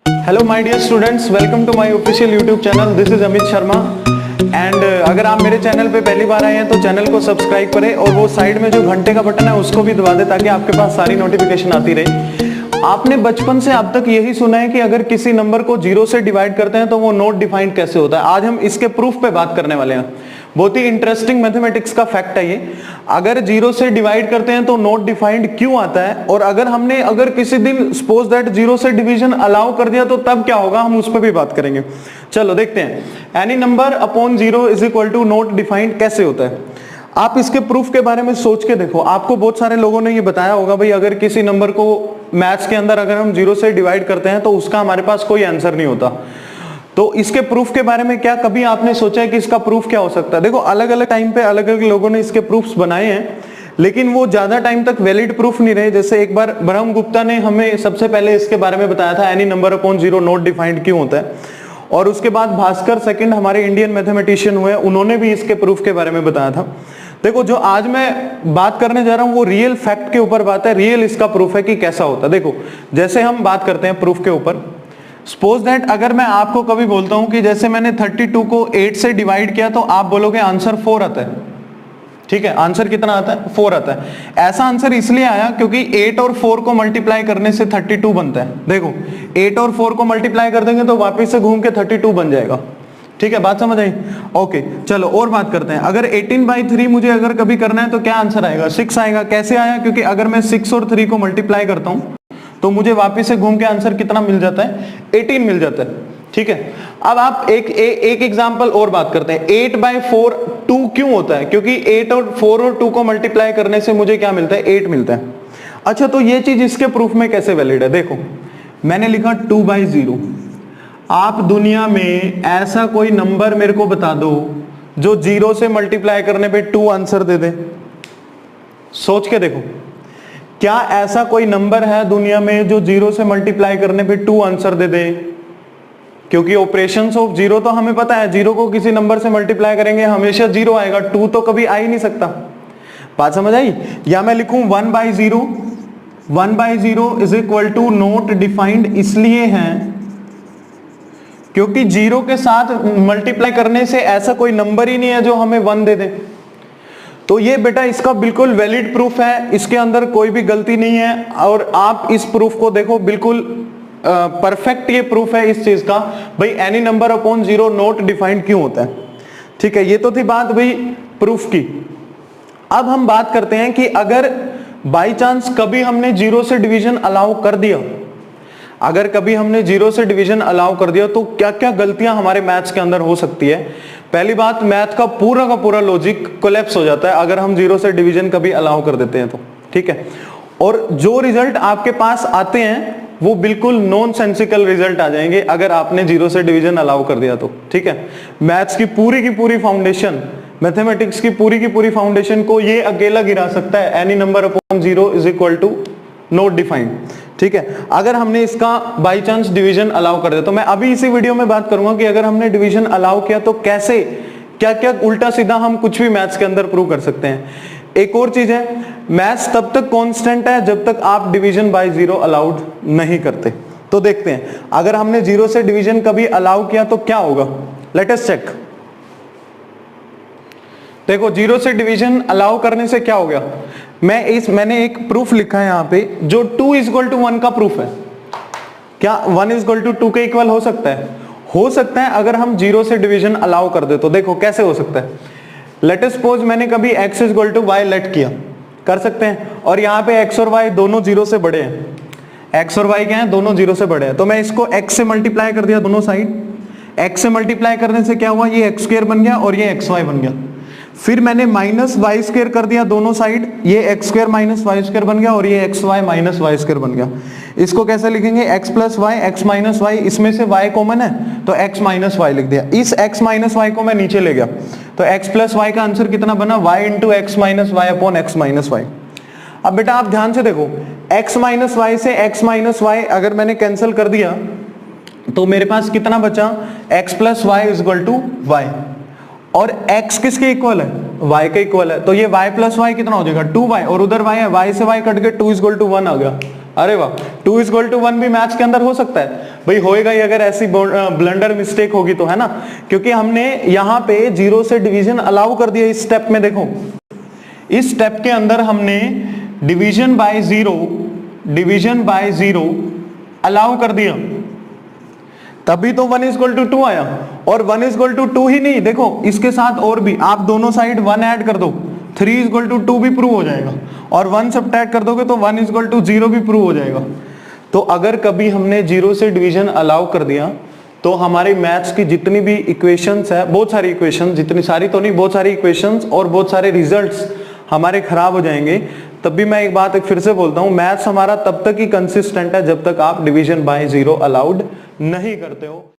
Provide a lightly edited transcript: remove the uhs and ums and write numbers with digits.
Hello my dear students, welcome to my official YouTube channel. This is Amit Sharma and अगर आप मेरे channel पे पहली बार आए हैं तो चैनल को सब्सक्राइब करें और वो साइड में जो घंटे का बटन है उसको भी दबा दें ताकि आपके पास सारी नोटिफिकेशन आती रहे। आपने बचपन से अब तक यही सुना है कि अगर किसी नंबर को जीरो से डिवाइड करते हैं तो वो नॉट डिफाइंड कैसे होता है। आज हम इसके प्रूफ पे बात करने वाले हैं। बहुत ही इंटरेस्टिंग मैथमेटिक्स का फैक्ट है ये। अगर जीरो से डिवाइड करते हैं तो नॉट डिफाइंड क्यों आता है, और अगर किसी दिन सपोज दैट जीरो से डिवीजन अलाउ कर दिया तो तब क्या होगा, हम उस पर भी बात करेंगे। चलो देखते हैं। Any number upon zero is equal to not defined कैसे होता है। आप इसके प्रूफ के बारे में सोच के देखो। आपको बहुत सारे लोगों ने ये बताया होगा भाई अगर किसी नंबर को मैथ्स के अंदर अगर हम जीरो से डिवाइड करते हैं तो उसका हमारे पास कोई आंसर नहीं होता। तो इसके प्रूफ के बारे में क्या कभी आपने सोचा है कि इसका प्रूफ क्या हो सकता है? देखो, अलग अलग टाइम पे अलग अलग लोगों ने इसके प्रूफ्स बनाए हैं, लेकिन वो ज्यादा टाइम तक वैलिड प्रूफ नहीं रहे। जैसे एक बार ब्रह्मगुप्ता ने हमें सबसे पहले इसके बारे में बताया था, any number upon zero not defined क्यों होता है। और उसके बाद भास्कर सेकंड हमारे इंडियन मैथमेटिशियन हुए, उन्होंने भी इसके प्रूफ के बारे में बताया था। देखो, जो आज मैं बात करने जा रहा हूं वो रियल फैक्ट के ऊपर बात है, रियल इसका प्रूफ है कि कैसा होता है। देखो, जैसे हम बात करते हैं प्रूफ के ऊपर, सपोज दैट अगर मैं आपको कभी बोलता हूं कि जैसे मैंने 32 को 8 से डिवाइड किया तो आप बोलोगे आंसर 4 आता है। ठीक है, आंसर कितना आता है? 4 आता है। ऐसा आंसर इसलिए आया क्योंकि 8 और 4 को मल्टीप्लाई करने से 32 बनता है। देखो, 8 और 4 को मल्टीप्लाई कर देंगे तो वापस से घूम के 32 बन जाएगा। ठीक है, बात समझ आई? ओके, चलो और बात करते हैं। अगर 18/3 मुझे अगर कभी करना है तो क्या आंसर आएगा? 6 आएगा। कैसे आया? क्योंकि अगर मैं 6 और 3 को मल्टीप्लाई करता हूं तो मुझे वापस से घूम के आंसर कितना मिल जाता है? 18 मिल जाता है। ठीक है, अब आप एक एग्जांपल और बात करते हैं। 8/4 2 क्यों होता है? क्योंकि 8 और 4 और 2 को मल्टीप्लाई करने से मुझे क्या मिलता है? 8 मिलता है। अच्छा, तो ये चीज इसके प्रूफ में कैसे वैलिड है? देखो, मैंने लिखा 2/0। आप दुनिया में ऐसा कोई नंबर मेरे को बता दो जो 0 से मल्टीप्लाई करने पे 2 आंसर दे दे। सोच के देखो, क्या ऐसा कोई नंबर है दुनिया में जो 0 से मल्टीप्लाई करने पे 2 आंसर दे दे? क्योंकि ऑपरेशंस ऑफ जीरो तो हमें पता है, जीरो को किसी नंबर से मल्टीप्लाई करेंगे हमेशा 0 आएगा, 2 तो कभी आ ही नहीं सकता। बात समझ आई? या मैं लिखूं 1/0। 1/0 is equal to not defined इसलिए है क्योंकि 0 के साथ मल्टीप्लाई करने से ऐसा कोई नंबर ही नहीं है जो हमें 1 दे दे। तो ये बेटा इसका बिल्कुल वैलिड प्रूफ है, इसके अंदर कोई भी गलती नहीं है। और आप इस प्रूफ को देखो, बिल्कुल परफेक्ट ये प्रूफ है इस चीज का भाई any number upon zero not defined क्यों होता है। ठीक है, ये तो थी बात भाई प्रूफ की। अब हम बात करते हैं कि अगर बाई चांस कभी हमने 0 से डिवीजन अलाउ कर दिया, अगर कभी हमने 0 से डिवीजन अलाउ कर दिया तो क्या क्या गलतियां हमारे मैथ्स के अंदर हो सकती है। पहली बात, मैथ का पूरा लॉजिक कोलैप्स हो जाता है अगर हम 0 से डिवीजन कभी अलाउ कर देते हैं तो। ठीक है, और जो रिजल्ट आपके पास आते हैं वो बिल्कुल नॉन सेंसिकल रिजल्ट आ जाएंगे अगर आपने 0 से डिवीजन अलाउ कर दिया तो। ठीक है, मैथ्स की पूरी फाउंडेशन, मैथमेटिक्स की पूरी फाउंडेशन को ये अकेला गिरा सकता है। Any number upon zero is equal to not defined. ठीक है, अगर हमने इसका बाई चांस डिवीजन अलाउ कर दिया तो मैं अभी इसी वीडियो में बात करूंगा कि अगर हमने डिवीजन अलाउ किया तो कैसे, क्या क्या उल्टा सीधा हम कुछ भी मैथ्स के अंदर प्रूव कर सकते हैं। एक और चीज है, मैथ्स तब तक कांस्टेंट है जब तक आप डिवीजन बाय जीरो अलाउड नहीं करते। तो देखते हैं, अगर हमने 0 से डिवीजन कभी अलाउ किया तो क्या होगा। Let us check. देखो, 0 से डिवीजन अलाउ करने से क्या हो गया, मैंने एक प्रूफ लिखा है यहाँ पे जो 2 इज इक्वल टू 1 का प्रूफ है। क्या 1 इज इक्वल टू 2 के इक्वल हो सकता है? हो सकता है अगर हम 0 से डिवीजन अलाउ कर दे तो। देखो कैसे हो सकता है। लेट अस सपोज मैंने कभी x is equal to y let किया, कर सकते हैं, और यहाँ पे x और y दोनों 0 से बड़े हैं। x और y क्या है? दोनों 0 से बड़े हैं। तो मैं इसको x से मल्टीप्लाई कर दिया दोनों साइड। x से मल्टीप्लाई करने से क्या हुआ, ये x² बन गया और ये xy बन गया। फिर मैंने माइनस y² कर दिया दोनों साइड, ये x² माइनस y² बन गया और ये xy माइनस y² बन गया। इसको कैसे लिखेंगे? x plus Y, x minus Y, इसमें से y कॉमन है तो x माइनस वाई लिख दिया। इस x माइनस वाई को मैं नीचे ले गया तो x प्लस वाई का आंसर कितना बना? y into X minus Y upon X minus Y. अब बेटा आप ध्यान से देखो, x माइनस वाई से x माइनस वाई अगर मैंने कैंसिल कर दिया तो मेरे पास कितना बचा? x plus Y is equal to Y. और x किसके इक्वल है? y के इक्वल है। तो ये y प्लस वाई कितना हो जाएगा? 2y, और उधर y है, y से y कट के 2 इज इक्वल टू 1 आ गया। अरे वाह, 2 इज इक्वल टू 1 भी मैथ्स के अंदर हो सकता है भाई, होएगा ही अगर ऐसी ब्लंडर मिस्टेक होगी तो, है ना, क्योंकि हमने यहाँ पे 0 से डिवीजन अलाउ कर दिया। इस स्टेप में देखो, इस स्टेप के अंदर हमने डिवीजन बाय जीरो अलाउ कर दिया, तभी तो 1 इज इक्वल टू 2 आया। और 1 इज इक्वल टू 2 ही नहीं, देखो इसके साथ और भी आप दोनों साइड 1 ऐड कर दो, 3 इज इक्वल टू 2 भी प्रूव हो जाएगा, और 1 सब्ट्रैक्ट कर दोगे तो 1 इज इक्वल टू 0 भी प्रूव हो जाएगा। तो अगर कभी हमने 0 से डिवीजन अलाउ कर दिया तो हमारी मैथ्स की जितनी भी इक्वेशंस है, बहुत सारी इक्वेशंस, जितनी सारी तो नहीं, बहुत सारी इक्वेशंस और बहुत सारे रिजल्ट्स हमारे खराब हो जाएंगे। तब भी मैं एक बात फिर से बोलता हूं, मैथ्स हमारा तब तक ही कंसिस्टेंट है जब तक आप डिवीजन बाय जीरो अलाउड नहीं करते हो।